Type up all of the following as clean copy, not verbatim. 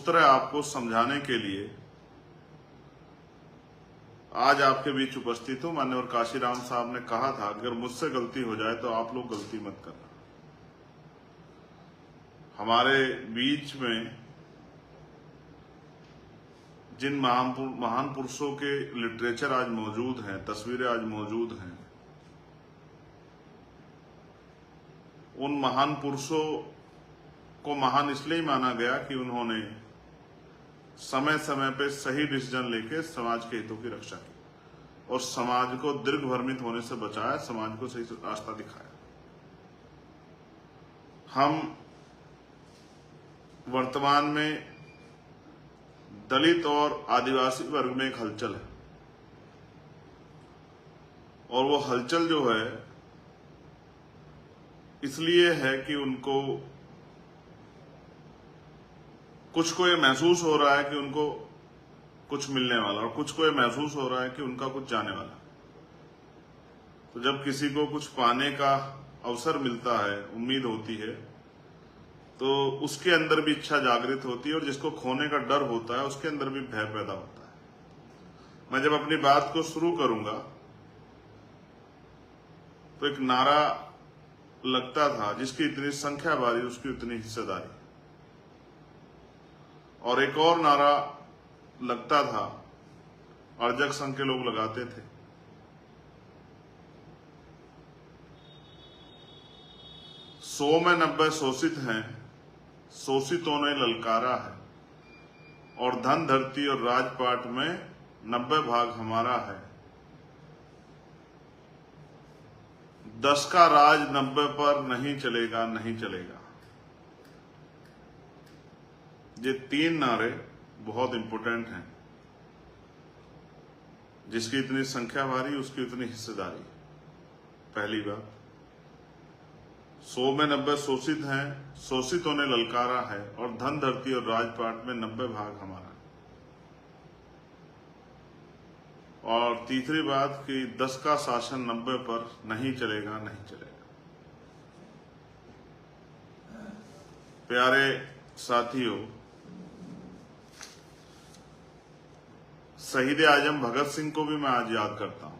तरह आपको समझाने के लिए आज आपके बीच उपस्थित हूं। मान्यवर काशीराम साहब ने कहा था अगर मुझसे गलती हो जाए तो आप लोग गलती मत करना। हमारे बीच में जिन महान पुरुषों के लिटरेचर आज मौजूद हैं, तस्वीरें आज मौजूद हैं, उन महान पुरुषों को महान इसलिए माना गया कि उन्होंने समय समय पे सही डिसीजन लेके समाज के हितों की रक्षा की और समाज को दीर्घभ्रमित होने से बचाया, समाज को सही रास्ता दिखाया। हम वर्तमान में दलित और आदिवासी वर्ग में एक हलचल है और वो हलचल जो है इसलिए है कि उनको कुछ को ये महसूस हो रहा है कि उनको कुछ मिलने वाला और कुछ को ये महसूस हो रहा है कि उनका कुछ जाने वाला। तो जब किसी को कुछ पाने का अवसर मिलता है, उम्मीद होती है, तो उसके अंदर भी इच्छा जागृत होती है और जिसको खोने का डर होता है उसके अंदर भी भय पैदा होता है। मैं जब अपनी बात को शुरू करूंगा तो एक नारा लगता था जिसकी इतनी संख्या बारी उसकी उतनी हिस्सेदारी, और एक और नारा लगता था अर्जक संघ के लोग लगाते थे, 100 में 90 शोषित हैं, शोषितों ने ललकारा है, और धन धरती और राजपाट में 90 भाग हमारा है। 10 का राज 90 पर नहीं चलेगा, नहीं चलेगा। ये 3 नारे बहुत इंपॉर्टेंट हैं। जिसकी इतनी संख्या भारी उसकी उतनी हिस्सेदारी। पहली बात, 100 में 90 शोषित हैं, शोषितों ने ललकारा है, और धन धरती और राजपाट में 90 भाग हमारा। और तीसरी बात कि 10 का शासन 90 पर नहीं चलेगा, नहीं चलेगा। प्यारे साथियों, शहीद आजम भगत सिंह को भी मैं आज याद करता हूं।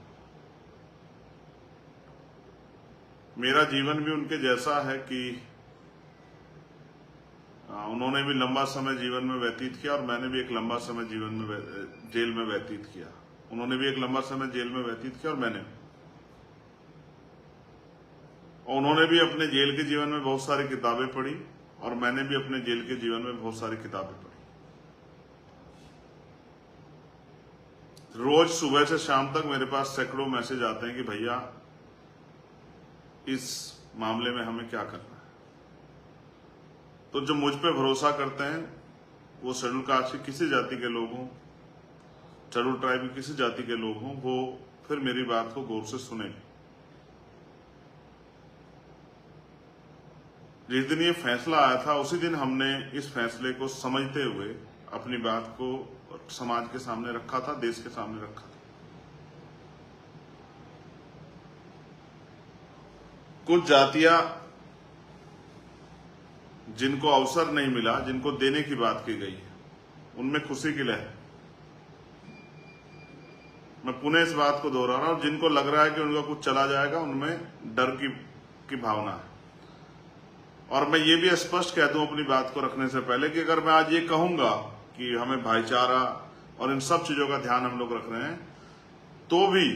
मेरा जीवन भी उनके जैसा है कि उन्होंने भी लंबा समय जीवन में व्यतीत किया और मैंने भी एक लंबा समय जीवन में जेल में व्यतीत किया। उन्होंने भी एक लंबा समय जेल में व्यतीत किया और मैंने, और उन्होंने भी अपने जेल के जीवन में बहुत सारी किताबें पढ़ी और मैंने भी अपने जेल के जीवन में बहुत सारी किताबें पढ़ी। रोज सुबह से शाम तक मेरे पास सैकड़ों मैसेज आते हैं कि भैया इस मामले में हमें क्या करना है। तो जो मुझ पे भरोसा करते हैं वो शेड्यूल कास्ट की किसी जाति के लोग हों, शेड्यूल ट्राइब की किसी जाति के लोग हों, वो फिर मेरी बात को गौर से सुनेंगे। जिस दिन ये फैसला आया था उसी दिन हमने इस फैसले को समझते हुए अपनी बात को समाज के सामने रखा था, देश के सामने रखा था। कुछ जातियां जिनको अवसर नहीं मिला, जिनको देने की बात की गई है, उनमें खुशी की लहर। मैं पुनः इस बात को दोहरा रहा हूं, जिनको लग रहा है कि उनका कुछ चला जाएगा, उनमें डर की भावना है। और मैं ये भी स्पष्ट कह दूं अपनी बात को रखने से पहले कि अगर मैं आज ये कहूंगा कि हमें भाईचारा और इन सब चीजों का ध्यान हम लोग रख रहे हैं, तो भी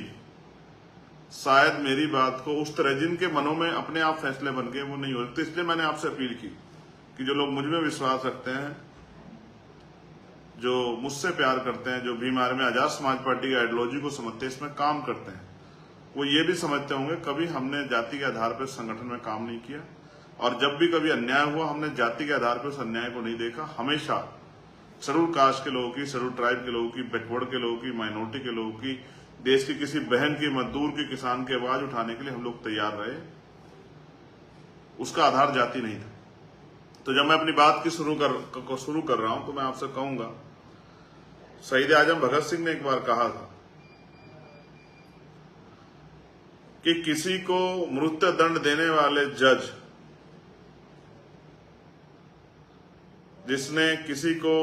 शायद मेरी बात को उस तरह जिनके मनों में अपने आप फैसले बन गए वो नहीं हो सकते। इसलिए मैंने आपसे अपील की कि जो लोग मुझ में विश्वास रखते हैं, जो मुझसे प्यार करते हैं, जो भी हमारे में आजाद समाज पार्टी की आइडियोलॉजी को समझते हैं, इसमें काम करते हैं, वो ये भी समझते होंगे कभी हमने जाति के आधार पर संगठन में काम नहीं किया, और जब भी कभी अन्याय हुआ हमने जाति के आधार पर उस अन्याय को नहीं देखा। हमेशा शेड्यूल कास्ट के लोगों की, शेड्यूल ट्राइब के लोगों की, बैकवर्ड के लोगों की, माइनॉरिटी के लोगों की, देश की किसी बहन की, मजदूर की, किसान की आवाज उठाने के लिए हम लोग तैयार रहे। उसका आधार जाति नहीं था। तो जब मैं अपनी बात की शुरू कर रहा हूं तो मैं आपसे कहूंगा, शहीद आजम भगत सिंह ने एक बार कहा था कि किसी को मृत्यु दंड देने वाले जज जिसने किसी को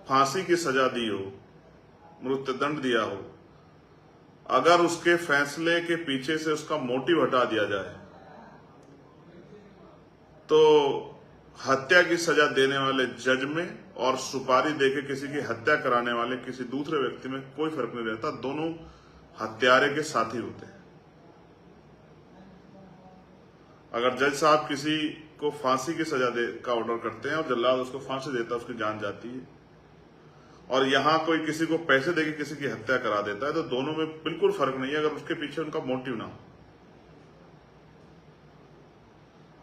फांसी की सजा दी हो, मृत्युदंड दिया हो, अगर उसके फैसले के पीछे से उसका मोटिव हटा दिया जाए तो हत्या की सजा देने वाले जज में और सुपारी देके किसी की हत्या कराने वाले किसी दूसरे व्यक्ति में कोई फर्क नहीं रहता, दोनों हत्यारे के साथी होते हैं। अगर जज साहब किसी को फांसी की सजा का ऑर्डर करते हैं और जल्लाद उसको फांसी देता है, उसकी जान जाती है, और यहां कोई किसी को पैसे देके किसी की हत्या करा देता है, तो दोनों में बिल्कुल फर्क नहीं है अगर उसके पीछे उनका मोटिव ना हो।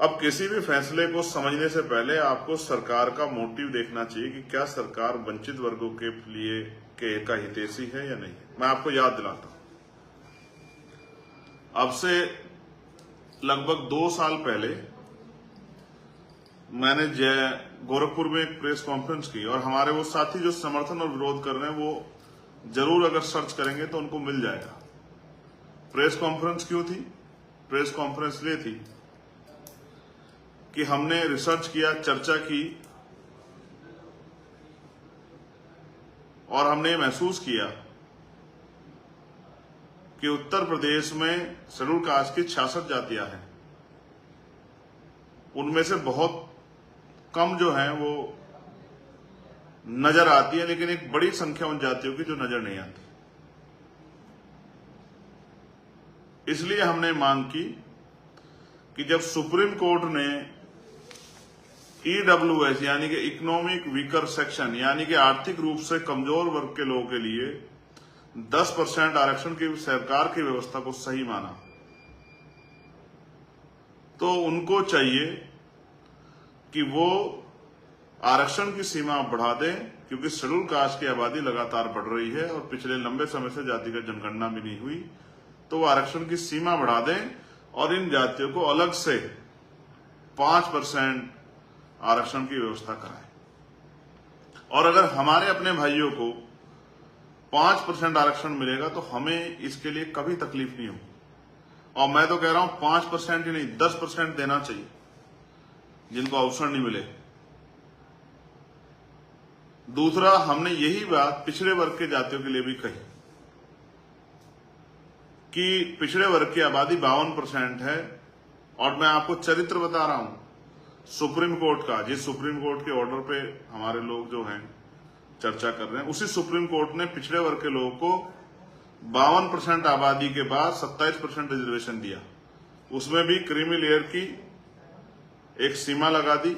अब किसी भी फैसले को समझने से पहले आपको सरकार का मोटिव देखना चाहिए कि क्या सरकार वंचित वर्गों के लिए का हितैषी है या नहीं। मैं आपको याद दिलाता हूं, अब से लगभग 2 साल पहले मैंने गोरखपुर में एक प्रेस कॉन्फ्रेंस की, और हमारे वो साथी जो समर्थन और विरोध कर रहे हैं वो जरूर अगर सर्च करेंगे तो उनको मिल जाएगा। प्रेस कॉन्फ्रेंस क्यों थी? प्रेस कॉन्फ्रेंस लिए थी कि हमने रिसर्च किया, चर्चा की, और हमने महसूस किया कि उत्तर प्रदेश में शेड्यूल कास्ट की 66 जातियां हैं, उनमें से बहुत कम जो हैं वो नजर आती है, लेकिन एक बड़ी संख्या उन जातियों की जो नजर नहीं आती। इसलिए हमने मांग की कि जब सुप्रीम कोर्ट ने EWS यानी कि इकोनॉमिक वीकर सेक्शन यानी कि आर्थिक रूप से कमजोर वर्ग के लोगों के लिए 10% आरक्षण की सरकार की व्यवस्था को सही माना, तो उनको चाहिए कि वो आरक्षण की सीमा बढ़ा दें, क्योंकि शेड्यूल कास्ट की आबादी लगातार बढ़ रही है और पिछले लंबे समय से जातिगत जनगणना भी नहीं हुई, तो वो आरक्षण की सीमा बढ़ा दें और इन जातियों को अलग से 5% आरक्षण की व्यवस्था कराएं। और अगर हमारे अपने भाइयों को 5% आरक्षण मिलेगा तो हमें इसके लिए कभी तकलीफ नहीं होगी। और मैं तो कह रहा हूं 5% ही नहीं, 10% देना चाहिए जिनको अवसर नहीं मिले। दूसरा, हमने यही बात पिछड़े वर्ग के जातियों के लिए भी कही कि पिछड़े वर्ग की आबादी 52% है, और मैं आपको चरित्र बता रहा हूं सुप्रीम कोर्ट का, जिस सुप्रीम कोर्ट के ऑर्डर पे हमारे लोग जो हैं चर्चा कर रहे हैं, उसी सुप्रीम कोर्ट ने पिछड़े वर्ग के लोगों को 52% आबादी के बाद 27% रिजर्वेशन दिया। उसमें भी क्रीमी लेयर की एक सीमा लगा दी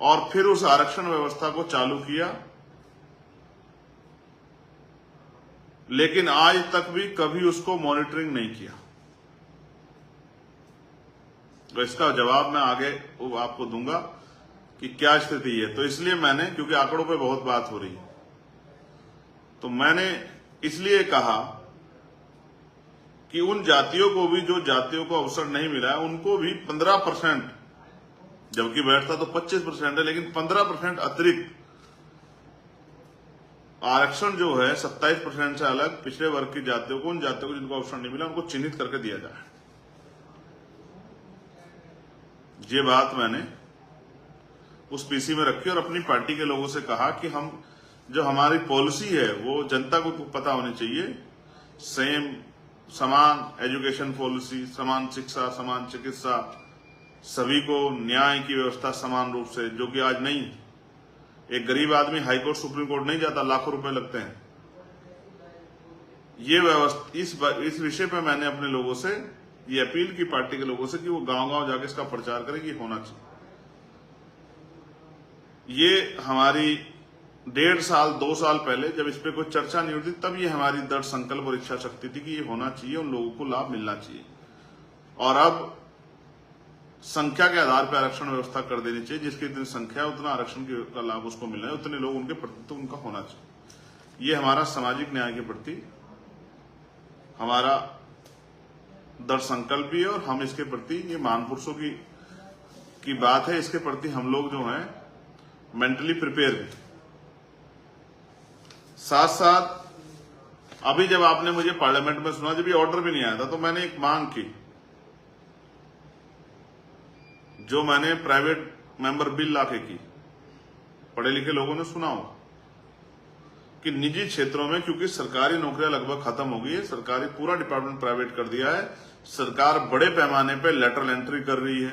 और फिर उस आरक्षण व्यवस्था को चालू किया, लेकिन आज तक भी कभी उसको मॉनिटरिंग नहीं किया। तो इसका जवाब मैं आगे आपको दूंगा कि क्या स्थिति है। तो इसलिए मैंने, क्योंकि आंकड़ों पे बहुत बात हो रही है, तो मैंने इसलिए कहा कि उन जातियों को भी, जो जातियों को अवसर नहीं मिला है, उनको भी 15%, जबकि बैठता तो 25% है, लेकिन 15% अतिरिक्त आरक्षण जो है 27% से अलग पिछड़े वर्ग की जातियों को, उन जातियों को जिनको अवसर नहीं मिला, उनको चिन्हित करके दिया जाए। ये बात मैंने उस पीसी में रखी और अपनी पार्टी के लोगों से कहा कि हम, जो हमारी पॉलिसी है वो जनता को पता होनी चाहिए। समान एजुकेशन पॉलिसी, समान शिक्षा, समान चिकित्सा, सभी को न्याय की व्यवस्था समान रूप से, जो कि आज नहीं। एक गरीब आदमी हाईकोर्ट सुप्रीम कोर्ट नहीं जाता, लाखों रुपए लगते हैं। ये व्यवस्था, इस विषय पे मैंने अपने लोगों से ये अपील की, पार्टी के लोगों से, कि वो गांव-गांव जाके इसका प्रचार करें कि होना चाहिए। ये हमारी 1.5 साल 2 साल पहले जब इस पे कोई चर्चा नहीं होती, तब ये हमारी दृढ़ संकल्प और इच्छा शक्ति थी कि ये होना चाहिए, उन लोगों को लाभ मिलना चाहिए। और अब संख्या के आधार पर आरक्षण व्यवस्था कर देनी चाहिए, जिसकी इतनी संख्या है उतना आरक्षण का लाभ उसको मिलना है, उतने लोग उनके प्रति तो उनका होना चाहिए। ये हमारा सामाजिक न्याय के प्रति हमारा दृढ़ संकल्प भी है, और हम इसके प्रति, ये महापुरुषों की बात है, इसके प्रति हम लोग जो हैं मेंटली प्रिपेयर भी। साथ साथ अभी जब आपने मुझे पार्लियामेंट में सुना, जब ये ऑर्डर भी नहीं आया था, तो मैंने एक मांग की, जो मैंने प्राइवेट मेंबर बिल लाके की, पढ़े लिखे लोगों ने सुना होगा कि निजी क्षेत्रों में, क्योंकि सरकारी नौकरियां लगभग खत्म हो गई है, सरकारी पूरा डिपार्टमेंट प्राइवेट कर दिया है, सरकार बड़े पैमाने पे लेटरल एंट्री कर रही है,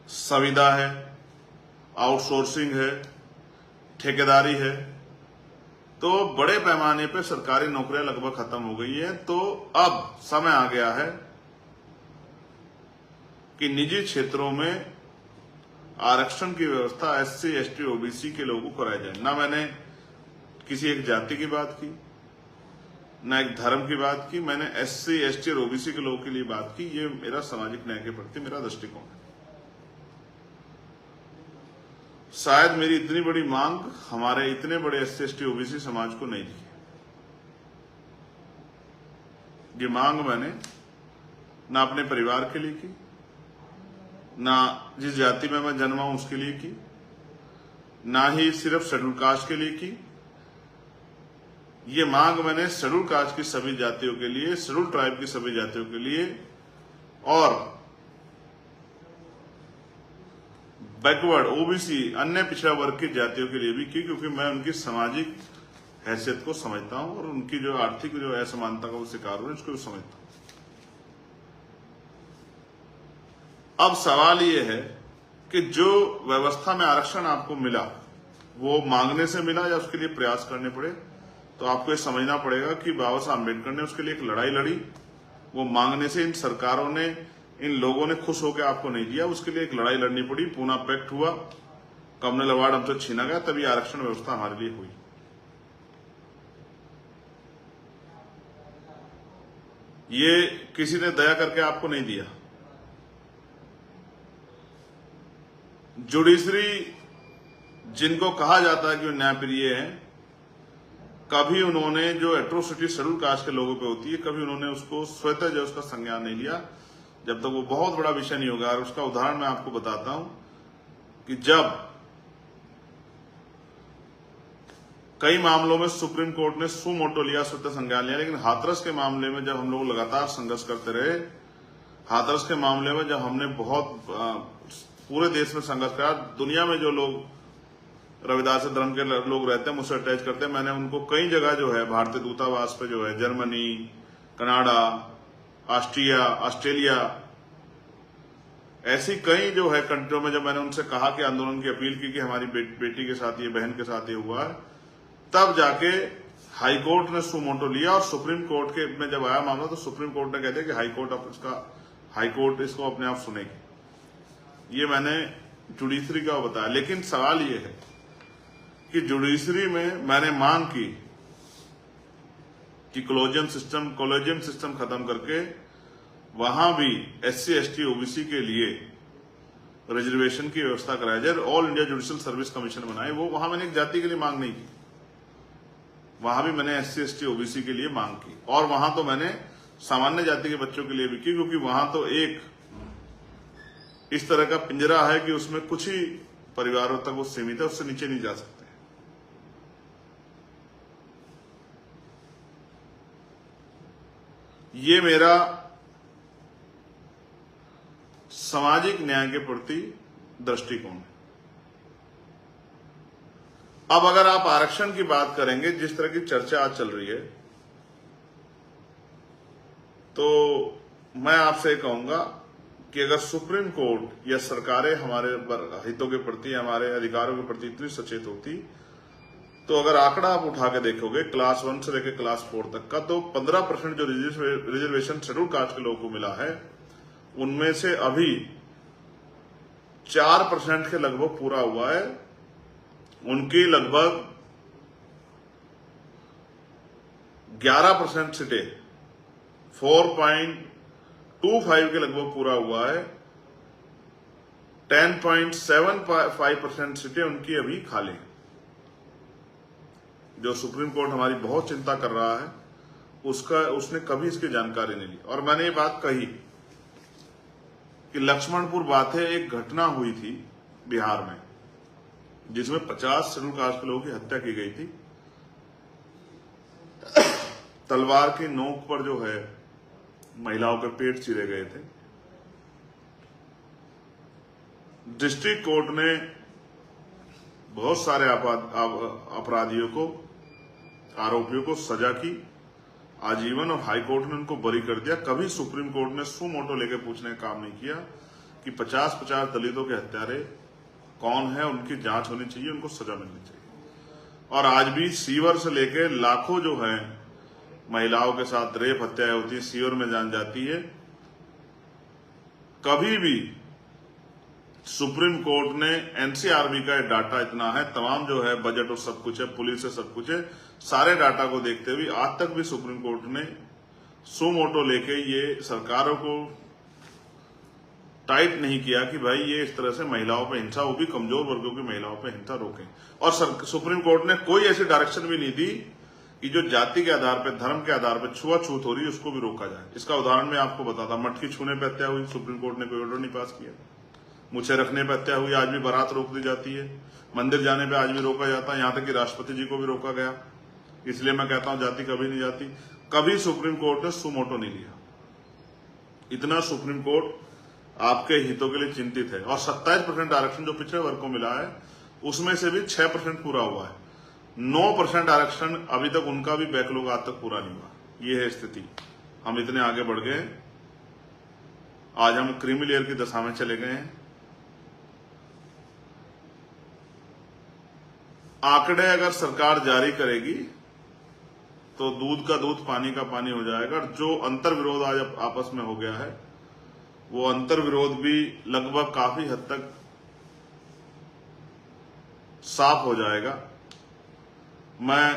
संविदा है, आउटसोर्सिंग है, ठेकेदारी है, तो बड़े पैमाने पे सरकारी नौकरियां लगभग खत्म हो गई है। तो अब समय आ गया है कि निजी क्षेत्रों में आरक्षण की व्यवस्था SC, ST, OBC के लोगों को कराई जाए। ना मैंने किसी एक जाति की बात की, ना एक धर्म की बात की, मैंने SC, ST और OBC के लोगों के लिए बात की। ये मेरा सामाजिक न्याय के प्रति मेरा दृष्टिकोण है। शायद मेरी इतनी बड़ी मांग हमारे इतने बड़े SC, ST, OBC समाज को नहीं थी। ये मांग मैंने ना अपने परिवार के लिए की, ना जिस जाति में मैं जन्मा हूं उसके लिए की, ना ही सिर्फ शेड्यूल कास्ट के लिए की। ये मांग मैंने शेड्यूल कास्ट की सभी जातियों के लिए, शेड्यूल ट्राइब की सभी जातियों के लिए और बैकवर्ड OBC अन्य पिछड़ा वर्ग की जातियों के लिए भी की, क्योंकि मैं उनकी सामाजिक हैसियत को समझता हूं और उनकी जो आर्थिक जो असमानता का वो शिकार हुए उसको भी समझता हूं। अब सवाल ये है कि जो व्यवस्था में आरक्षण आपको मिला वो मांगने से मिला या उसके लिए प्रयास करने पड़े। तो आपको ये समझना पड़ेगा कि बाबा साहब अम्बेडकर ने उसके लिए एक लड़ाई लड़ी। वो मांगने से इन सरकारों ने, इन लोगों ने खुश होकर आपको नहीं दिया, उसके लिए एक लड़ाई लड़नी पड़ी। पूना पैक्ट हुआ, कम्युनल अवार्ड हमसे छीना गया, तभी आरक्षण व्यवस्था हमारे लिए हुई। ये किसी ने दया करके आपको नहीं दिया। जुडिशरी जिनको कहा जाता है कि वो न्यायप्रिय है, कभी उन्होंने जो एट्रोसिटी शेड्यूल कास्ट के लोगों पे होती है, कभी उन्होंने उसको स्वतः जो उसका संज्ञान नहीं लिया, जब तक वो बहुत बड़ा विषय नहीं होगा। और उसका उदाहरण मैं आपको बताता हूं कि जब कई मामलों में सुप्रीम कोर्ट ने सु मोटो लिया, स्वतः संज्ञान लिया, लेकिन हाथरस के मामले में जब हम लोग लगातार संघर्ष करते रहे, हाथरस के मामले में जब हमने बहुत पूरे देश में संघर्ष करा, दुनिया में जो लोग रविदास धर्म के लोग रहते हैं मुझसे अटैच करते हैं, मैंने उनको कई जगह जो है भारतीय दूतावास पे जो है जर्मनी, कनाडा, ऑस्ट्रिया, ऑस्ट्रेलिया, ऐसी कई जो है कंट्रियों में जब मैंने उनसे कहा कि आंदोलन की अपील की कि हमारी बेटी के साथ ये, बहन के साथ ये हुआ, तब जाके हाई कोर्ट ने सुमोटो लिया। और सुप्रीम कोर्ट के में जब आया मामला तो सुप्रीम कोर्ट ने कह दिया कि हाई कोर्ट इसको अपने आप सुनेगी। ये मैंने जुडिशरी का बताया। लेकिन सवाल ये है कि जुडिशरी में मैंने मांग की कि कॉलेजियम सिस्टम खत्म करके वहां भी SC, ST, OBC के लिए रिजर्वेशन की व्यवस्था कराई जाए, all India judicial service commission बनाए। वो वहां मैंने एक जाति के लिए मांग नहीं की, वहां भी मैंने SC, ST, OBC के लिए मांग की। और वहां तो मैंने सामान्य जाति के बच्चों के लिए भी की, क्योंकि वहां तो एक इस तरह का पिंजरा है कि उसमें कुछ ही परिवारों तक वो सीमित है, उससे नीचे नहीं जा सकते। ये मेरा सामाजिक न्याय के प्रति दृष्टिकोण है। अब अगर आप आरक्षण की बात करेंगे, जिस तरह की चर्चा आज चल रही है, तो मैं आपसे कहूंगा कि अगर सुप्रीम कोर्ट या सरकारें हमारे हितों के प्रति, हमारे अधिकारों के प्रति इतनी सचेत होती, तो अगर आंकड़ा आप उठा के देखोगे क्लास 1 से लेकर क्लास 4 तक का, तो 15% जो रिजर्वेशन शेड्यूल कास्ट के लोगों को मिला है, उनमें से अभी 4% के लगभग पूरा हुआ है। उनकी लगभग 11% सीटें, 4.25 के लगभग पूरा हुआ है। 10.75% सीटें उनकी अभी खाली हैं। जो सुप्रीम कोर्ट हमारी बहुत चिंता कर रहा है, उसने कभी इसकी जानकारी नहीं ली। और मैंने ये बात कही कि लक्ष्मणपुर बाथे एक घटना हुई थी बिहार में, जिसमें 50 शेड्यूल कास्ट के लोगों की हत्या की गई थी। तलवार की नोक पर जो है महिलाओं के पेट चीरे गए थे। डिस्ट्रिक्ट कोर्ट ने बहुत सारे अपराधियों को, आरोपियों को सजा की आजीवन, और हाई कोर्ट ने उनको बरी कर दिया। कभी सुप्रीम कोर्ट ने सू मोटो लेके पूछने का काम नहीं किया कि 50-50 दलितों के हत्यारे कौन है, उनकी जांच होनी चाहिए, उनको सजा मिलनी चाहिए। और आज भी सीवर से लेके लाखों जो है महिलाओं के साथ रेप हत्याएं होती है, सीवर में जान जाती है। कभी भी सुप्रीम कोर्ट ने, एनसीआरबी का डाटा इतना है, तमाम जो है बजट और सब कुछ है, पुलिस है, सब कुछ है, सारे डाटा को देखते हुए आज तक भी सुप्रीम कोर्ट ने सो मोटो लेके ये सरकारों को टाइट नहीं किया कि भाई ये इस तरह से महिलाओं पे हिंसा, वो भी कमजोर वर्गों की महिलाओं पे हिंसा रोकें। और सुप्रीम कोर्ट ने कोई ऐसी डायरेक्शन भी नहीं दी कि जो जाति के आधार पर, धर्म के आधार पर छुआछूत हो रही है उसको भी रोका जाए। इसका उदाहरण मैं आपको बताता, मटकी छूने पर हत्या हुई, सुप्रीम कोर्ट ने कोई ऑर्डर नहीं पास किया। मुझे रखने पर हत्या हुई, आज भी बारात रोक दी जाती है। मंदिर जाने पे आज भी रोका जाता है, यहां तक कि राष्ट्रपति जी को भी रोका गया। इसलिए मैं कहता हूं जाति कभी नहीं जाती। कभी सुप्रीम कोर्ट ने सुमोटो नहीं लिया। इतना सुप्रीम कोर्ट आपके हितों के लिए चिंतित है। और 27% आरक्षण जो पिछड़े वर्ग को मिला है उसमें से भी 6% पूरा हुआ है। 9% आरक्षण अभी तक उनका भी बैकलॉग आज तक पूरा नहीं हुआ। ये है स्थिति। हम इतने आगे बढ़ गए, आज हम क्रीमी लेयर की दशा में चले गए हैं। आंकड़े अगर सरकार जारी करेगी तो दूध का दूध, पानी का पानी हो जाएगा। जो अंतर विरोध आज आपस में हो गया है, वो अंतर विरोध भी लगभग काफी हद तक साफ हो जाएगा। मैं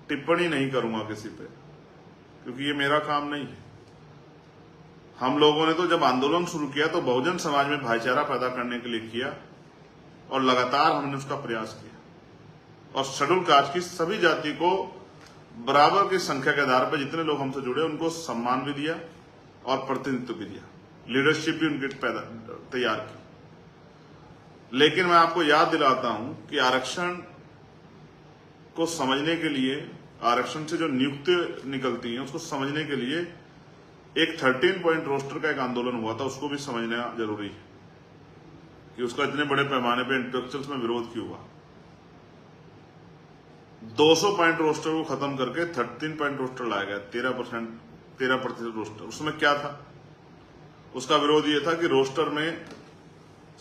टिप्पणी नहीं करूंगा किसी पे, क्योंकि ये मेरा काम नहीं है। हम लोगों ने तो जब आंदोलन शुरू किया तो बहुजन समाज में भाईचारा पैदा करने के लिए किया, और लगातार हमने उसका प्रयास किया। और शेड्यूल कास्ट की सभी जाति को बराबर की संख्या के आधार पर जितने लोग हमसे जुड़े उनको सम्मान भी दिया और प्रतिनिधित्व भी दिया, लीडरशिप भी उनकी तैयार की। लेकिन मैं आपको याद दिलाता हूं कि आरक्षण को समझने के लिए, आरक्षण से जो नियुक्ति निकलती है उसको समझने के लिए एक 13 पॉइंट रोस्टर का एक आंदोलन हुआ था, उसको भी समझना जरूरी है कि उसका इतने बड़े पैमाने पर इंटेलेक्चुअल्स में विरोध क्यों हुआ। 200 पॉइंट रोस्टर को खत्म करके 13 पॉइंट रोस्टर लाया गया, 13% रोस्टर। उसमें क्या था? उसका विरोध ये था कि रोस्टर में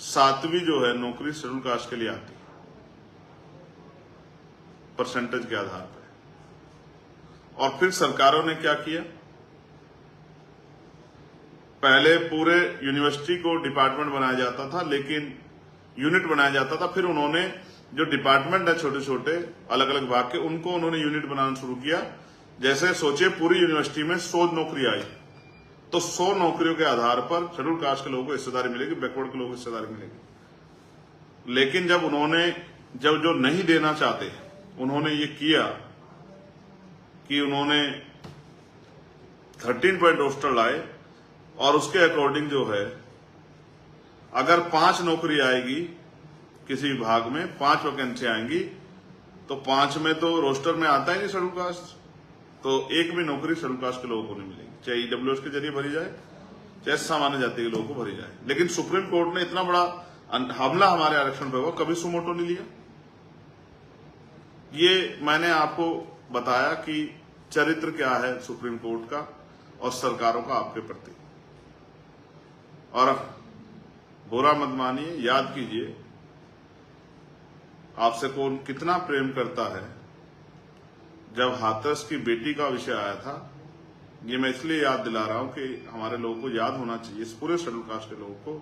7वीं जो है नौकरी शेड्यूल कास्ट के लिए आती है परसेंटेज के आधार पर। और फिर सरकारों ने क्या किया, पहले पूरे यूनिवर्सिटी को डिपार्टमेंट बनाया जाता था, लेकिन यूनिट बनाया जाता था। फिर उन्होंने जो डिपार्टमेंट है छोटे छोटे अलग अलग भाग के, उनको उन्होंने यूनिट बनाना शुरू किया। जैसे सोचिए पूरी यूनिवर्सिटी में 100 नौकरी आई तो 100 नौकरियों के आधार पर शेड्यूल कास्ट के लोगों को हिस्सेदारी मिलेगी, बैकवर्ड के लोगों को हिस्सेदारी मिलेगी। लेकिन जब उन्होंने, जब जो नहीं देना चाहते उन्होंने ये किया कि उन्होंने 13 पॉइंट रोस्टर लाए, और उसके अकॉर्डिंग जो है अगर 5 नौकरी आएगी किसी विभाग में, 5 वैकेंसी आएंगी, तो 5 में तो रोस्टर में आता ही नहीं शेड्यूल कास्ट, तो एक भी नौकरी शेड्यूल कास्ट के लोगों को नहीं मिलेगी, चाहे ईडब्ल्यूएस के जरिए भरी जाए, चाहे सामान्य जाति के लोगों को भरी जाए। लेकिन सुप्रीम कोर्ट ने इतना बड़ा हमला हमारे आरक्षण पर हुआ, कभी सुमोटो नहीं लिया। ये मैंने आपको बताया कि चरित्र क्या है सुप्रीम कोर्ट का और सरकारों का आपके प्रति। और बुरा मत मानिए, याद कीजिए आपसे कौन कितना प्रेम करता है। जब हाथरस की बेटी का विषय आया था, ये मैं इसलिए याद दिला रहा हूं कि हमारे लोगों को याद होना चाहिए, इस पूरे शेड्यूल कास्ट के लोगों को,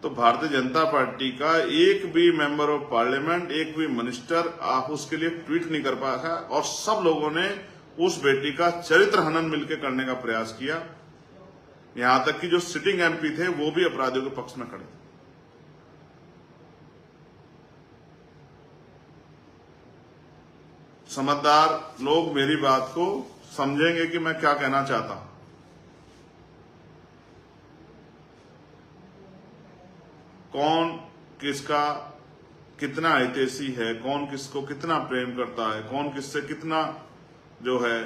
तो भारतीय जनता पार्टी का एक भी मेंबर ऑफ पार्लियामेंट, एक भी मिनिस्टर आप उसके लिए ट्वीट नहीं कर पाया था। और सब लोगों ने उस बेटी का चरित्र हनन मिलकर करने का प्रयास किया। यहां तक कि जो सिटिंग एमपी थे वो भी अपराधियों के पक्ष में खड़े थे। समझदार लोग मेरी बात को समझेंगे कि मैं क्या कहना चाहता हूं। कौन किसका कितना हितैषी है, कौन किसको कितना प्रेम करता है, कौन किससे कितना जो है,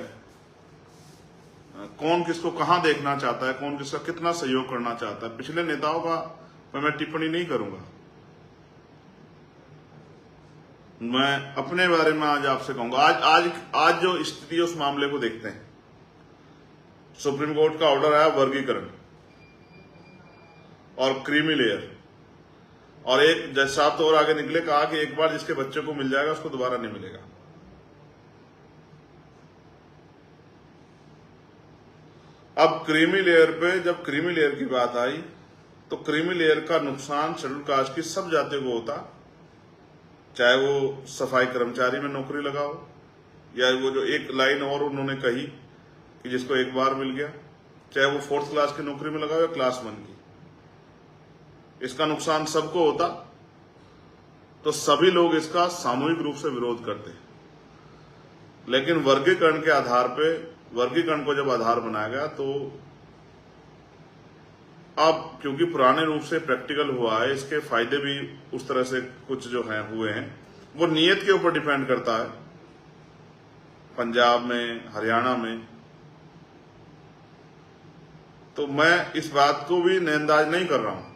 कौन किसको कहां देखना चाहता है, कौन किसका कितना सहयोग करना चाहता है। पिछले नेताओं का मैं टिप्पणी नहीं करूंगा, मैं अपने बारे में आज आपसे कहूंगा। आज जो स्थिति है उस मामले को देखते हैं। सुप्रीम कोर्ट का ऑर्डर आया वर्गीकरण और क्रीमी लेयर, और एक जज साहब तो और आगे निकले, कहा कि एक बार जिसके बच्चे को मिल जाएगा उसको दोबारा नहीं मिलेगा। अब क्रीमी लेयर पे जब क्रीमी लेयर की बात आई तो क्रीमी लेयर का नुकसान शेड्यूल कास्ट की सब जातियों को होता, चाहे वो सफाई कर्मचारी में नौकरी लगाओ, या वो जो एक लाइन और उन्होंने कही कि जिसको एक बार मिल गया, चाहे वो 4th क्लास की नौकरी में लगाओ या क्लास 1 की, इसका नुकसान सबको होता। तो सभी लोग इसका सामूहिक रूप से विरोध करते। लेकिन वर्गीकरण के आधार पे, वर्गीकरण को जब आधार बनाया गया तो अब क्योंकि पुराने रूप से प्रैक्टिकल हुआ है, इसके फायदे भी उस तरह से कुछ जो हैं हुए हैं। वो नियत के ऊपर डिपेंड करता है। पंजाब में, हरियाणा में, तो मैं इस बात को भी नजरअंदाज नहीं कर रहा हूं।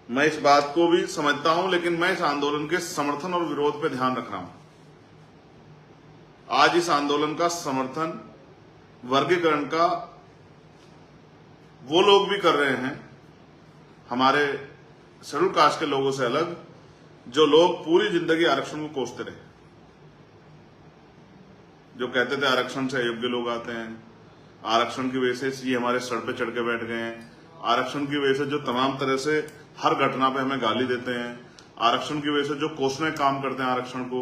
मैं इस बात को भी समझता हूं, लेकिन मैं इस आंदोलन के समर्थन और विरोध पे ध्यान रख रहा हूं। आज इस आंदोलन का समर्थन वर्गीकरण का वो लोग भी कर रहे हैं, हमारे शेड्यूल कास्ट के लोगों से अलग, जो लोग पूरी जिंदगी आरक्षण को कोसते रहे, जो कहते थे आरक्षण से अयोग्य लोग आते हैं, आरक्षण की वजह से ये हमारे सर पे चढ़ के बैठ गए हैं, आरक्षण की वजह से जो तमाम तरह से हर घटना पे हमें गाली देते हैं, आरक्षण की वजह से जो कोसने काम करते हैं आरक्षण को,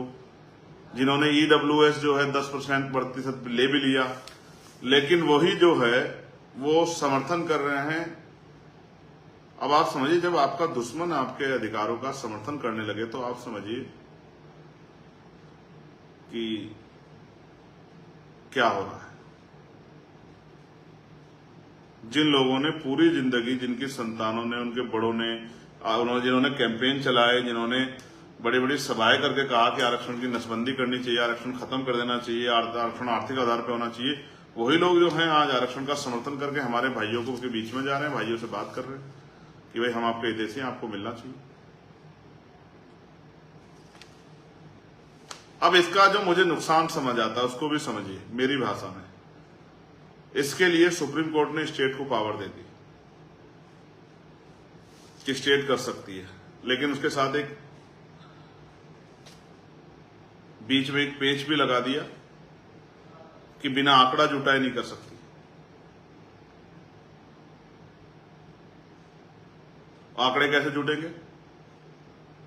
जिन्होंने EWS जो है 10% ले भी लिया, लेकिन वही जो है वो समर्थन कर रहे हैं। अब आप समझिए, जब आपका दुश्मन आपके अधिकारों का समर्थन करने लगे तो आप समझिए कि क्या हो रहा है। जिन लोगों ने पूरी जिंदगी, जिनकी संतानों ने, उनके बड़ों ने, जिन्होंने कैंपेन चलाए, जिन्होंने बड़ी बड़ी सभाएं करके कहा कि आरक्षण की नसबंदी करनी चाहिए, आरक्षण खत्म कर देना चाहिए, आरक्षण आर्थिक आधार पर होना चाहिए, वही लोग जो हैं आज आरक्षण का समर्थन करके हमारे भाइयों को के बीच में जा रहे हैं, भाइयों से बात कर रहे हैं कि भाई हम आपके हितैषी हैं, आपको मिलना चाहिए। अब इसका जो मुझे नुकसान समझ आता है उसको भी समझिए मेरी भाषा में। इसके लिए सुप्रीम कोर्ट ने स्टेट को पावर दे दी कि स्टेट कर सकती है, लेकिन उसके साथ एक बीच में एक पेच भी लगा दिया कि बिना आंकड़ा जुटाए नहीं कर सकती। आंकड़े कैसे जुटेंगे?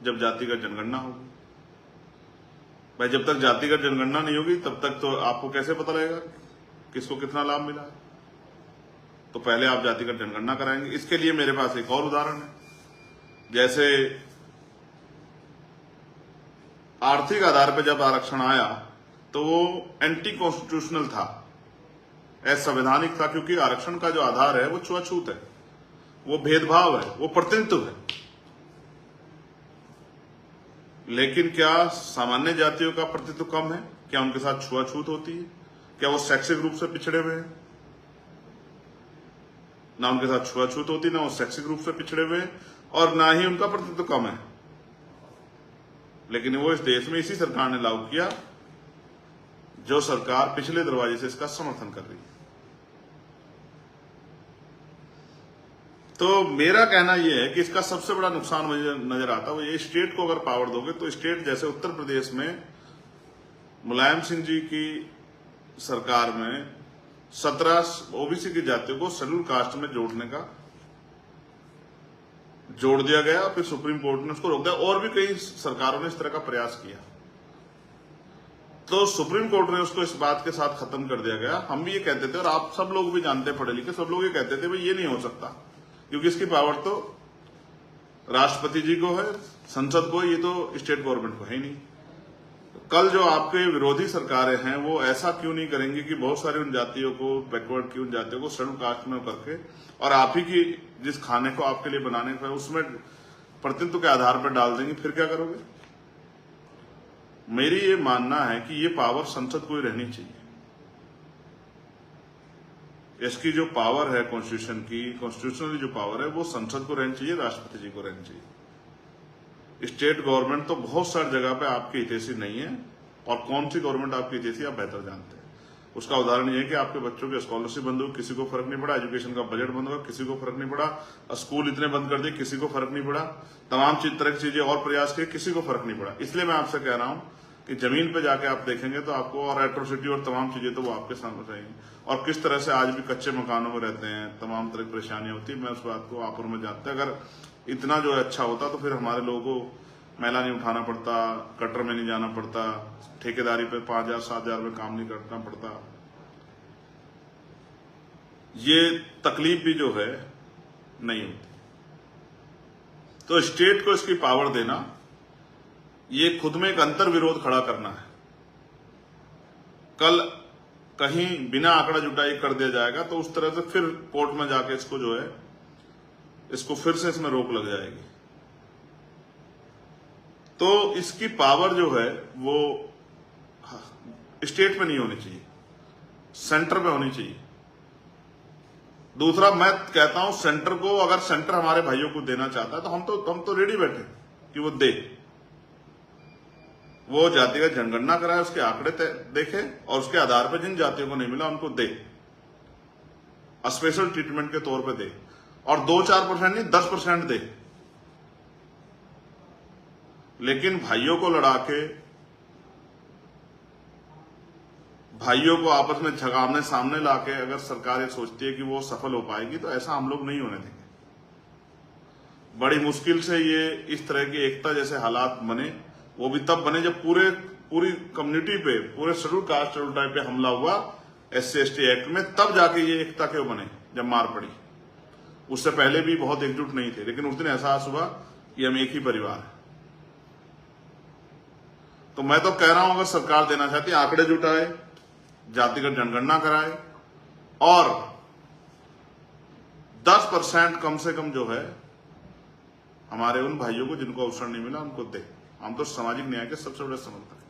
जब जातिगत जनगणना होगी। भाई जब तक जातिगत जनगणना नहीं होगी तब तक तो आपको कैसे पता लगेगा किसको कितना लाभ मिला है? तो पहले आप जातिगत जनगणना कराएंगे। इसके लिए मेरे पास एक और उदाहरण है। जैसे आर्थिक आधार पर जब आरक्षण आया तो वो एंटी कॉन्स्टिट्यूशनल था, असंवैधानिक था, क्योंकि आरक्षण का जो आधार है वो छुआछूत है, वो भेदभाव है, वो प्रतिनिधित्व है। लेकिन क्या सामान्य जातियों का प्रतिनिधित्व कम है? क्या उनके साथ छुआछूत होती है? क्या वो शैक्षिक रूप से पिछड़े हुए हैं? ना उनके साथ छुआछूत होती, ना वो शैक्षिक रूप से पिछड़े हुए हैं, और ना ही उनका प्रतिनिधित्व कम है। लेकिन वो इस देश में इसी सरकार ने लागू किया जो सरकार पिछले दरवाजे से इसका समर्थन कर रही है। तो मेरा कहना यह है कि इसका सबसे बड़ा नुकसान मुझे नजर आता है वो ये, स्टेट को अगर पावर दोगे तो स्टेट, जैसे उत्तर प्रदेश में मुलायम सिंह जी की सरकार में 17 ओबीसी की जातियों को शेड्यूल कास्ट में जोड़ दिया गया, फिर सुप्रीम कोर्ट ने उसको रोक दिया, और भी कई सरकारों ने इस तरह का प्रयास किया, तो सुप्रीम कोर्ट ने उसको इस बात के साथ खत्म कर दिया गया। हम भी ये कहते थे, और आप सब लोग भी जानते, पढ़े लिखे सब लोग ये कहते थे भाई ये नहीं हो सकता, क्योंकि इसकी पावर तो राष्ट्रपति जी को है, संसद को, ये तो स्टेट गवर्नमेंट को है ही नहीं। कल जो आपके विरोधी सरकारें हैं वो ऐसा क्यों नहीं करेंगी कि बहुत सारी उन जातियों को, बैकवर्ड की उन जातियों को शेड्यूल कास्ट में करके, और आप ही की जिस खाने को आपके लिए बनाने का उसमें प्रतिनिधित्व के आधार पर डाल देंगे, फिर क्या करोगे? मेरी ये मानना है कि ये पावर संसद को ही रहनी चाहिए। इसकी जो पावर है कॉन्स्टिट्यूशन की, कॉन्स्टिट्यूशनली जो पावर है वो संसद को रहनी चाहिए, राष्ट्रपति जी को रहनी चाहिए। स्टेट गवर्नमेंट तो बहुत सारी जगह पे आपकी हितैषी नहीं है, और कौन सी गवर्नमेंट आपकी हितैषी आप बेहतर जानते हैं। उसका उदाहरण ये है कि आपके बच्चों के स्कॉलरशिप बंद हो, किसी को फर्क नहीं पड़ा, एजुकेशन का बजट बंद होगा, किसी को फर्क नहीं पड़ा, स्कूल इतने बंद कर दिए, किसी को फर्क नहीं पड़ा, तमाम तरह की चीजें और प्रयास किए, किसी को फर्क नहीं पड़ा। इसलिए मैं आपसे कह रहा हूं कि जमीन पे जाके आप देखेंगे तो आपको, और एट्रोसिटी और तमाम चीजें तो वो आपके सामने रहेंगी, और किस तरह से आज भी कच्चे मकानों में रहते हैं, तमाम तरह की परेशानियां होती है। मैं उस बात को आप और मैं जानते हैं। अगर इतना जो है अच्छा होता तो फिर हमारे लोगों को मैला नहीं उठाना पड़ता, कटर में नहीं जाना पड़ता, ठेकेदारी पे 5,000 7,000 में काम नहीं करना पड़ता। ये तकलीफ भी जो है नहीं होती। तो स्टेट को इसकी पावर देना, ये खुद में एक अंतर विरोध खड़ा करना है। कल कहीं बिना आंकड़ा जुटाई कर दिया जाएगा तो उस तरह से फिर कोर्ट में जाके इसको जो है, इसको फिर से इसमें रोक लग जाएगी। तो इसकी पावर जो है वो स्टेट में नहीं होनी चाहिए, सेंटर पे होनी चाहिए। दूसरा, मैं कहता हूं सेंटर को, अगर सेंटर हमारे भाइयों को देना चाहता है तो हम तो रेडी बैठे कि वो दे, वो जातिगत जनगणना कराए, उसके आंकड़े देखे, और उसके आधार पर जिन जातियों को नहीं मिला उनको दे, स्पेशल ट्रीटमेंट के तौर पे दे, और 2-4% नहीं 10% दे। लेकिन भाइयों को लड़ा के, भाइयों को आपस में झगामने सामने लाके अगर सरकार ये सोचती है कि वो सफल हो पाएगी, तो ऐसा हम लोग नहीं होने देंगे। बड़ी मुश्किल से ये इस तरह की एकता जैसे हालात बने, वो भी तब बने जब पूरी कम्युनिटी पे, पूरे शेड्यूल कास्ट शेड्यूल टाइप पे हमला हुआ SC/ST एक्ट में, तब जाके ये एकता क्यों बने जब मार पड़ी। उससे पहले भी बहुत एकजुट नहीं थे, लेकिन उस दिन एहसास हुआ कि हम एक ही परिवार है। तो मैं तो कह रहा हूं, अगर सरकार देना चाहती है, आंकड़े जुटाए, जातिगत जनगणना कराए, और 10% कम से कम जो है हमारे उन भाइयों को जिनको अवसर नहीं मिला उनको दे। हम तो सामाजिक न्याय के सबसे बड़े समर्थक हैं।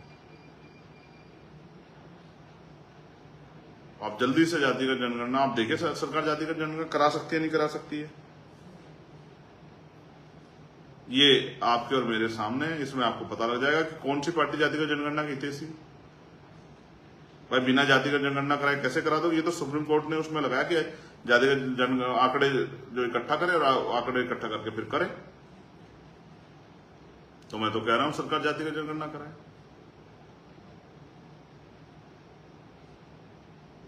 आप जल्दी से जातिगत जनगणना, आप देखिए सरकार जातिगत जनगणना करा सकती है नहीं करा सकती है, ये आपके और मेरे सामने है। इसमें आपको पता लग जाएगा कि कौन सी पार्टी जातिगत जनगणना की हितैषी। भाई बिना जातिगत जनगणना कराए कैसे करा दो? ये तो सुप्रीम कोर्ट ने उसमें लगाया कि जातिगत आंकड़े जो इकट्ठा करे और आंकड़े इकट्ठा करके फिर करे। तो मैं तो कह रहा हूं सरकार जातिगत जनगणना कराए।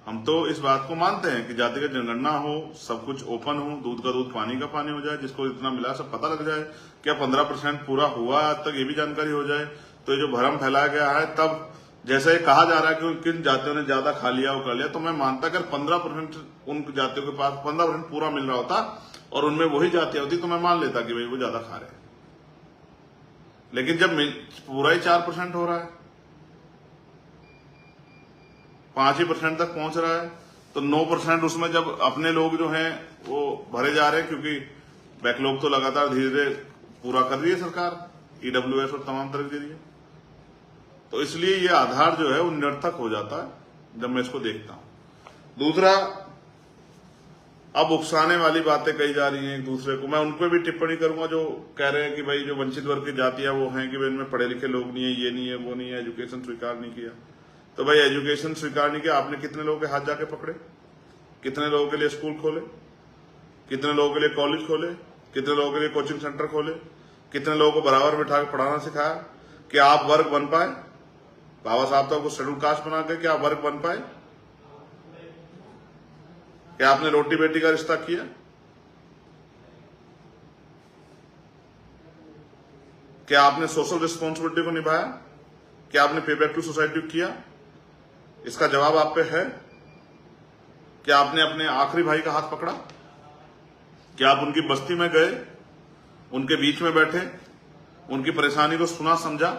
हम तो इस बात को मानते हैं कि जातिगत जनगणना हो, सब कुछ ओपन हो, दूध का दूध पानी का पानी हो जाए, जिसको इतना मिला सब पता लग जाए। क्या 15% पूरा हुआ आज तक, ये भी जानकारी हो जाए। तो ये जो भ्रम फैलाया गया है, तब जैसे ये कहा जा रहा है कि किन जातियों ने ज्यादा खा लिया वो कर लिया, तो मैं मानता अगर 15% उन जातियों के पास 15% पूरा मिल रहा होता और उनमें वही जातियां होती, तो मैं मान लेता कि भाई वो ज्यादा खा रहे हैं। लेकिन जब पूरा ही 4% हो रहा है, 5% तक पहुंच रहा है, तो 9% उसमें जब अपने लोग जो हैं वो भरे जा रहे हैं, क्योंकि बैकलॉग तो लगातार धीरे धीरे पूरा कर रही है सरकार, EWS और तमाम तरह के जरिए। तो इसलिए ये आधार जो है वो निरर्थक हो जाता है जब मैं इसको देखता हूं। दूसरा, अब उकसाने वाली बातें कही जा रही हैं एक दूसरे को, मैं उन पर भी टिप्पणी करूंगा जो कह रहे हैं कि भाई जो वंचित वर्ग की जातियां वो हैं कि भाई इनमें पढ़े लिखे लोग नहीं है, ये नहीं है, वो नहीं है, एजुकेशन स्वीकार नहीं किया। तो भाई एजुकेशन स्वीकार नहीं किया, आपने कितने लोगों के हाथ जाके पकड़े, कितने लोगों के लिए स्कूल खोले, कितने लोगों के लिए कॉलेज खोले, कितने लोगों के लिए कोचिंग सेंटर खोले, कितने लोगों को बराबर बिठा के पढ़ाना सिखाया कि आप वर्ग बन पाए। बाबा साहब तो आपको शेड्यूल कास्ट बना के क्या आप वर्ग बन पाए? क्या आपने रोटी बेटी का रिश्ता किया? क्या आपने सोशल रिस्पॉन्सिबिलिटी को निभाया? क्या आपने पे बैक टू सोसाइटी किया? इसका जवाब आप पे है। क्या आपने अपने आखिरी भाई का हाथ पकड़ा? क्या आप उनकी बस्ती में गए, उनके बीच में बैठे, उनकी परेशानी को सुना समझा,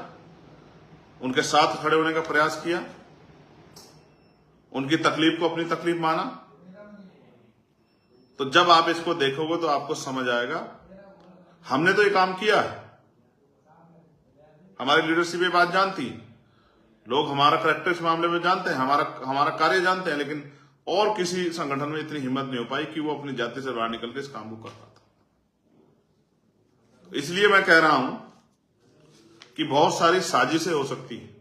उनके साथ खड़े होने का प्रयास किया, उनकी तकलीफ को अपनी तकलीफ माना? तो जब आप इसको देखोगे तो आपको समझ आएगा हमने तो ये काम किया है। हमारी लीडरशिप ये बात जानती, लोग हमारा करैक्टर इस मामले में जानते हैं, हमारा कार्य जानते हैं, लेकिन और किसी संगठन में इतनी हिम्मत नहीं हो पाई कि वो अपनी जाति से बाहर निकल के इस काम को कर पाता। इसलिए मैं कह रहा हूं कि बहुत सारी साजिशें हो सकती हैं।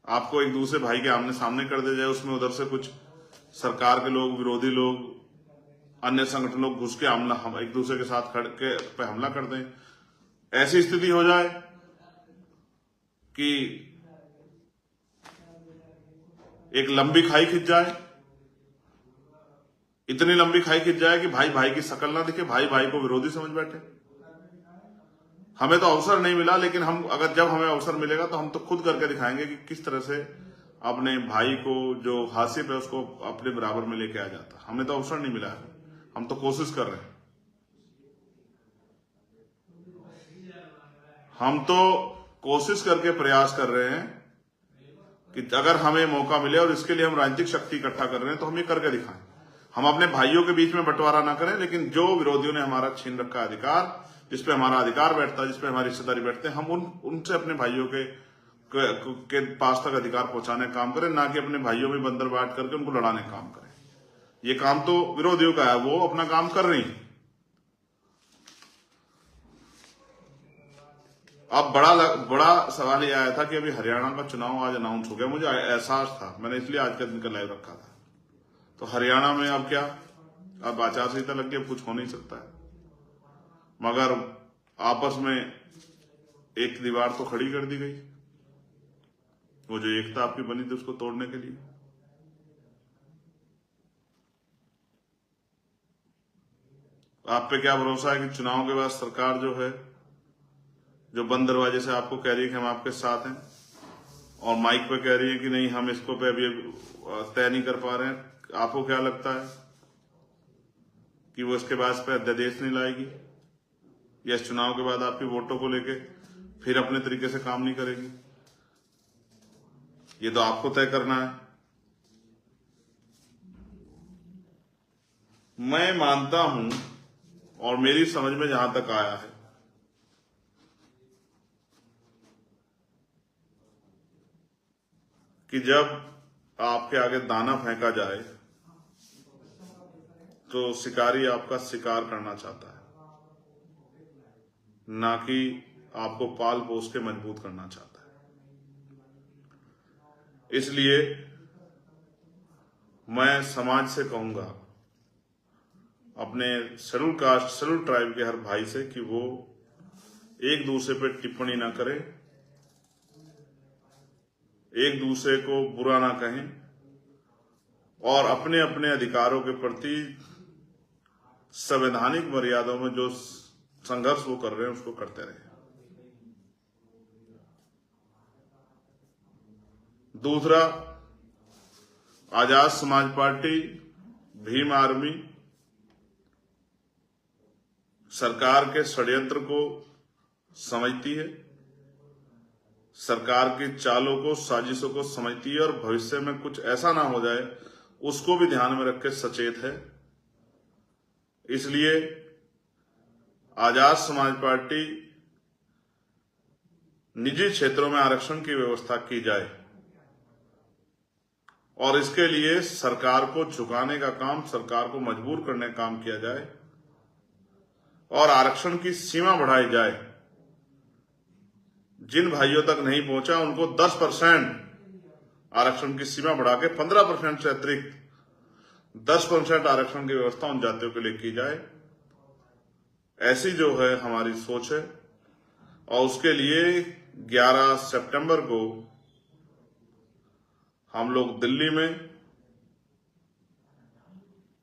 आपको एक दूसरे भाई के आमने सामने कर दे जाए, उसमें उधर से कुछ सरकार के लोग, विरोधी लोग, अन्य संगठन लोग घुस के हम एक दूसरे के साथ खड़ के पे हमला कर दें। ऐसी स्थिति हो जाए कि एक लंबी खाई खिंच जाए, इतनी लंबी खाई खिंच जाए कि भाई भाई की शक्ल ना दिखे, भाई भाई को विरोधी समझ बैठे। हमें तो अवसर नहीं मिला, लेकिन जब हमें अवसर मिलेगा तो हम तो खुद करके दिखाएंगे कि किस तरह से अपने भाई को जो हाशिए पे उसको अपने बराबर में लेके आ जाता। हमें तो अवसर नहीं मिला है, हम तो कोशिश कर रहे हैं। हम तो कोशिश करके प्रयास कर रहे हैं कि अगर हमें मौका मिले, और इसके लिए हम राजनीतिक शक्ति इकट्ठा कर रहे हैं, तो हम ये करके दिखाएं। हम अपने भाइयों के बीच में बंटवारा ना करें, लेकिन जो विरोधियों ने हमारा छीन रखा अधिकार, जिसपे हमारा अधिकार बैठता है, जिसपे हमारी रिश्तेदारी बैठते हैं, हम उनसे अपने भाइयों के पास तक अधिकार पहुंचाने का काम करें, ना कि अपने भाइयों में बंदर बांट करके उनको लड़ाने का काम करें। ये काम तो विरोधियों का है, वो अपना काम कर रही है। अब बड़ा सवाल ये आया था कि अभी हरियाणा का चुनाव आज अनाउंस हो गया। मुझे एहसास था, मैंने इसलिए आज का दिन का लाइव रखा था। तो हरियाणा में अब क्या, अब आचार संहिता लग गई, कुछ हो नहीं सकता है। मगर आपस में एक दीवार तो खड़ी कर दी गई, वो जो एकता आपकी बनी थी उसको तोड़ने के लिए। आप पे क्या भरोसा है कि चुनाव के बाद सरकार जो है, जो बंद दरवाजे से आपको कह रही है कि हम आपके साथ हैं, और माइक पे कह रही है कि नहीं हम इसको पे अभी तय नहीं कर पा रहे हैं, आपको क्या लगता है कि वो इसके बाद पे अध्यादेश नहीं लाएगी, या इस चुनाव के बाद आपकी वोटों को लेके फिर अपने तरीके से काम नहीं करेगी? ये तो आपको तय करना है। मैं मानता हूं, और मेरी समझ में जहां तक आया है, कि जब आपके आगे दाना फेंका जाए तो शिकारी आपका शिकार करना चाहता है, ना कि आपको पाल पोस के मजबूत करना चाहता है। इसलिए मैं समाज से कहूंगा, अपने शेड्यूल कास्ट, शेड्यूल ट्राइब के हर भाई से, कि वो एक दूसरे पे टिप्पणी ना करें, एक दूसरे को बुरा ना कहें, और अपने अपने अधिकारों के प्रति संवैधानिक मर्यादाओं में जो संघर्ष वो कर रहे हैं उसको करते रहे। दूसरा, आजाद समाज पार्टी, भीम आर्मी सरकार के षड्यंत्र को समझती है, सरकार की चालों को, साजिशों को समझती है, और भविष्य में कुछ ऐसा ना हो जाए उसको भी ध्यान में रख के सचेत है। इसलिए आजाद समाज पार्टी निजी क्षेत्रों में आरक्षण की व्यवस्था की जाए, और इसके लिए सरकार को झुकाने का काम, सरकार को मजबूर करने का काम किया जाए, और आरक्षण की सीमा बढ़ाई जाए। जिन भाइयों तक नहीं पहुंचा उनको 10% आरक्षण की सीमा बढ़ा के 15% से अतिरिक्त 10% आरक्षण की व्यवस्था उन जातियों के लिए की जाए। ऐसी जो है हमारी सोच है, और उसके लिए 11 सितंबर को हम लोग दिल्ली में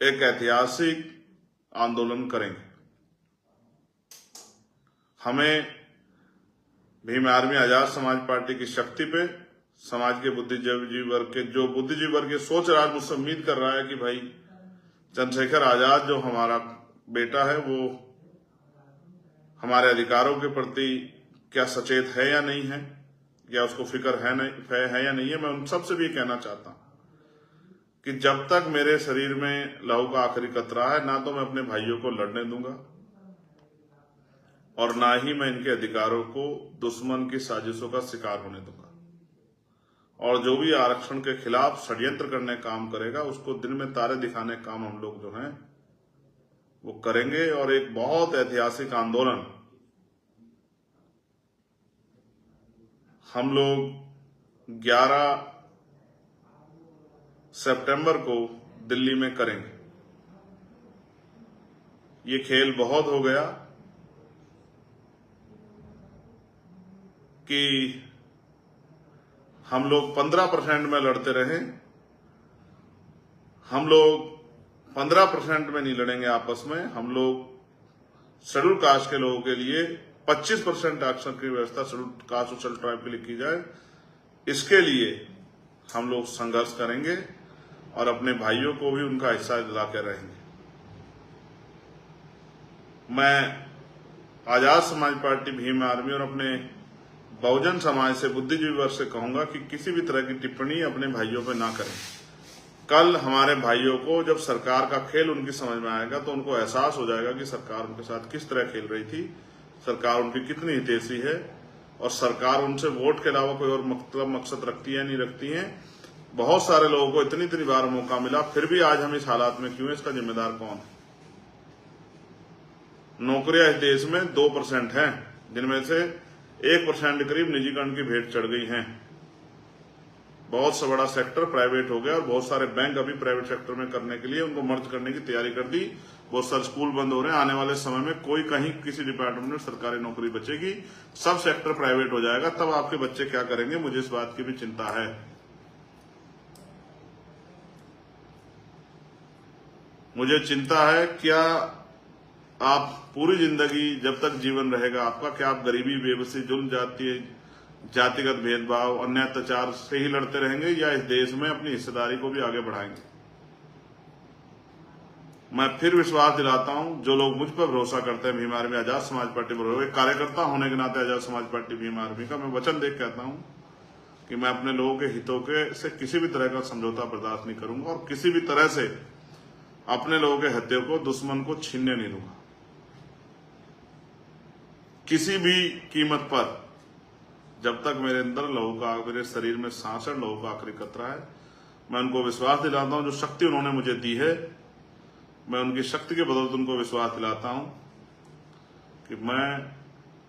एक ऐतिहासिक आंदोलन करेंगे। हमें भीम आर्मी आजाद समाज पार्टी की शक्ति पे समाज के बुद्धिजीवी वर्ग के, जो बुद्धिजीवी वर्ग ये सोच रहा है, मुझसे उम्मीद कर रहा है कि भाई चंद्रशेखर आजाद जो हमारा बेटा है, वो हमारे अधिकारों के प्रति क्या सचेत है या नहीं है, या उसको फिक्र है या नहीं है। मैं उन सबसे भी कहना चाहता हूं कि जब तक मेरे शरीर में लहू का आखिरी कतरा है, ना तो मैं अपने भाइयों को लड़ने दूंगा, और ना ही मैं इनके अधिकारों को दुश्मन की साजिशों का शिकार होने दूंगा। और जो भी आरक्षण के खिलाफ षड्यंत्र करने का काम करेगा, उसको दिन में तारे दिखाने का काम हम लोग जो हैं वो करेंगे, और एक बहुत ऐतिहासिक आंदोलन हम लोग 11 सितंबर को दिल्ली में करेंगे। ये खेल बहुत हो गया कि हम लोग 15% में लड़ते रहे। हम लोग 15% में नहीं लड़ेंगे आपस में। हम लोग शेड्यूल कास्ट के लोगों के लिए 25% आरक्षण की व्यवस्था शेड्यूल कास्ट और शेड्यूल ट्राइब के लिए की जाए। इसके लिए हम लोग संघर्ष करेंगे और अपने भाइयों को भी उनका हिस्सा दिलाकर रहेंगे। मैं आजाद समाज पार्टी, भीम आर्मी और अपने बहुजन समाज से, बुद्धिजीवी वर्ग से कहूंगा कि किसी भी तरह की टिप्पणी अपने भाइयों पर ना करें। कल हमारे भाइयों को जब सरकार का खेल उनकी समझ में आएगा तो उनको एहसास हो जाएगा कि सरकार उनके साथ किस तरह खेल रही थी, सरकार उनकी कितनी हितैषी है और सरकार उनसे वोट के अलावा कोई और मकसद रखती है नहीं रखती है। बहुत सारे लोगों को इतनी बार मौका मिला, फिर भी आज हम इस हालात में क्यों हैं, इसका जिम्मेदार कौन है? नौकरियां इस देश में 2% हैं, जिनमें से 1% करीब निजीकरण की भेंट चढ़ गई हैं। बहुत सा बड़ा सेक्टर प्राइवेट हो गया और बहुत सारे बैंक अभी प्राइवेट सेक्टर में करने के लिए उनको मर्ज करने की तैयारी कर दी। बहुत सारे स्कूल बंद हो रहे हैं। आने वाले समय में कोई कहीं किसी डिपार्टमेंट में सरकारी नौकरी बचेगी, सब सेक्टर प्राइवेट हो जाएगा। तब आपके बच्चे क्या करेंगे, मुझे इस बात की भी चिंता है। मुझे चिंता है, क्या आप पूरी जिंदगी जब तक जीवन रहेगा आपका, क्या आप गरीबी, बेबसी, जुल्म, जातिगत भेदभाव, अन्य अत्याचार से ही लड़ते रहेंगे या इस देश में अपनी हिस्सेदारी को भी आगे बढ़ाएंगे? मैं फिर विश्वास दिलाता हूं, जो लोग मुझ पर भरोसा करते हैं, भीम आर्मी आजाद समाज पार्टी पर, एक कार्यकर्ता होने के नाते आजाद समाज पार्टी भीम आर्मी का मैं वचन देख कहता हूं कि मैं अपने लोगों के हितों के से किसी भी तरह का समझौता बर्दाश्त नहीं करूंगा और किसी भी तरह से अपने लोगों के हितों को, दुश्मन को छीनने नहीं दूंगा। किसी भी कीमत पर, जब तक मेरे अंदर लहू का, मेरे शरीर में सांस है, लहू का आखिरी कतरा है, मैं उनको विश्वास दिलाता हूं, जो शक्ति उन्होंने मुझे दी है, मैं उनकी शक्ति के बदौलत उनको विश्वास दिलाता हूं कि मैं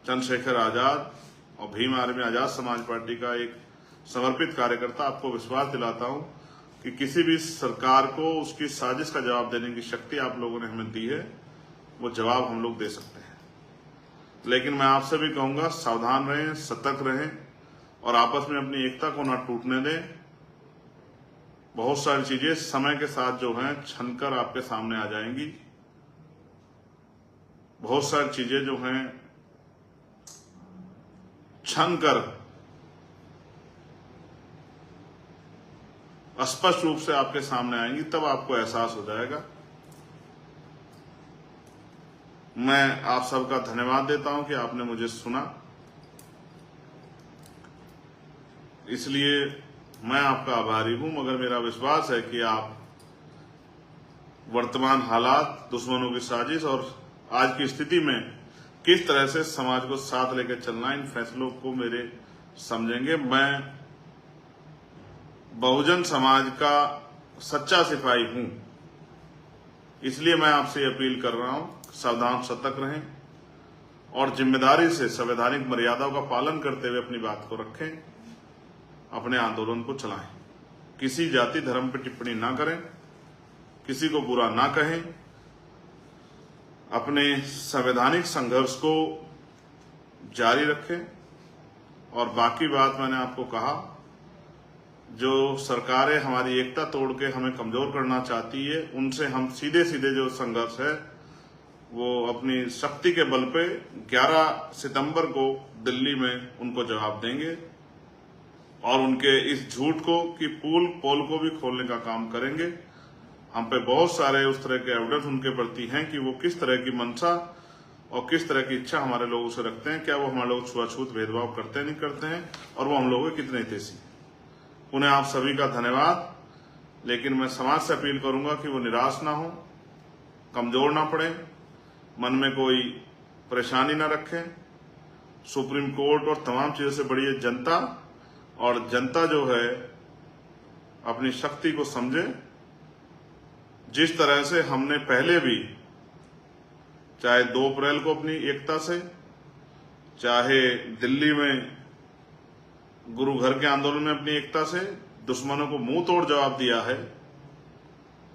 चंद्रशेखर आजाद और भीम आर्मी आजाद समाज पार्टी का एक समर्पित कार्यकर्ता आपको विश्वास दिलाता हूं कि किसी भी सरकार को उसकी साजिश का जवाब देने की शक्ति आप लोगों ने हमें दी है, वो जवाब हम लोग दे सकते हैं। लेकिन मैं आपसे भी कहूंगा, सावधान रहें, सतर्क रहें और आपस में अपनी एकता को ना टूटने दें। बहुत सारी चीजें समय के साथ जो हैं छनकर आपके सामने आ जाएंगी। बहुत सारी चीजें जो हैं छनकर स्पष्ट रूप से आपके सामने आएंगी, तब आपको एहसास हो जाएगा। मैं आप सबका धन्यवाद देता हूं कि आपने मुझे सुना। इसलिए मैं आपका आभारी हूं, मगर मेरा विश्वास है कि आप वर्तमान हालात, दुश्मनों की साजिश और आज की स्थिति में किस तरह से समाज को साथ लेकर चलना, इन फैसलों को मेरे समझेंगे। मैं बहुजन समाज का सच्चा सिपाही हूं, इसलिए मैं आपसे अपील कर रहा हूं, सावधान, सतर्क रहें और जिम्मेदारी से संवैधानिक मर्यादाओं का पालन करते हुए अपनी बात को रखें, अपने आंदोलन को चलाएं। किसी जाति धर्म पर टिप्पणी ना करें, किसी को बुरा ना कहें, अपने संवैधानिक संघर्ष को जारी रखें। और बाकी बात मैंने आपको कहा, जो सरकारें हमारी एकता तोड़ के हमें कमजोर करना चाहती है, उनसे हम सीधे सीधे जो संघर्ष है वो अपनी शक्ति के बल पे 11 सितंबर को दिल्ली में उनको जवाब देंगे और उनके इस झूठ को कि पोल को भी खोलने का काम करेंगे। हम पे बहुत सारे उस तरह के एविडेंस उनके प्रति हैं कि वो किस तरह की मंशा और किस तरह की इच्छा हमारे लोगों से रखते हैं, क्या वो हमारे लोग छुआछूत भेदभाव करते नहीं करते हैं और वो हम लोगों के कितने हितैषी। उन्हें आप सभी का धन्यवाद। लेकिन मैं समाज से अपील करूंगा कि वो निराश ना हो, कमजोर ना पड़े, मन में कोई परेशानी ना रखें। सुप्रीम कोर्ट और तमाम चीजों से बड़ी है जनता, और जनता जो है अपनी शक्ति को समझे। जिस तरह से हमने पहले भी, चाहे 2 अप्रैल को अपनी एकता से, चाहे दिल्ली में गुरु घर के आंदोलन में अपनी एकता से दुश्मनों को मुंह तोड़ जवाब दिया है,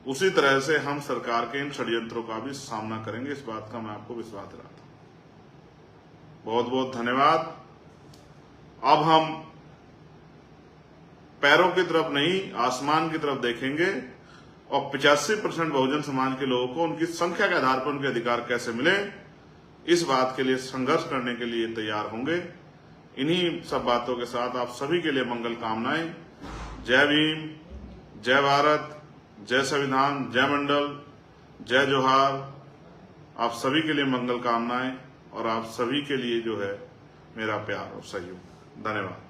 उसी तरह से हम सरकार के इन षड्यंत्रों का भी सामना करेंगे। इस बात का मैं आपको विश्वास दिलाता हूं। बहुत बहुत धन्यवाद। अब हम पैरों की तरफ नहीं, आसमान की तरफ देखेंगे और 85% बहुजन समाज के लोगों को उनकी संख्या के आधार पर उनके अधिकार कैसे मिले, इस बात के लिए संघर्ष करने के लिए तैयार होंगे। इन्हीं सब बातों के साथ आप सभी के लिए मंगल कामनाएं। जय भीम, जय भारत, जय संविधान, जय मंडल, जय जोहार। आप सभी के लिए मंगल कामनाएं और आप सभी के लिए जो है मेरा प्यार और सहयोग। धन्यवाद।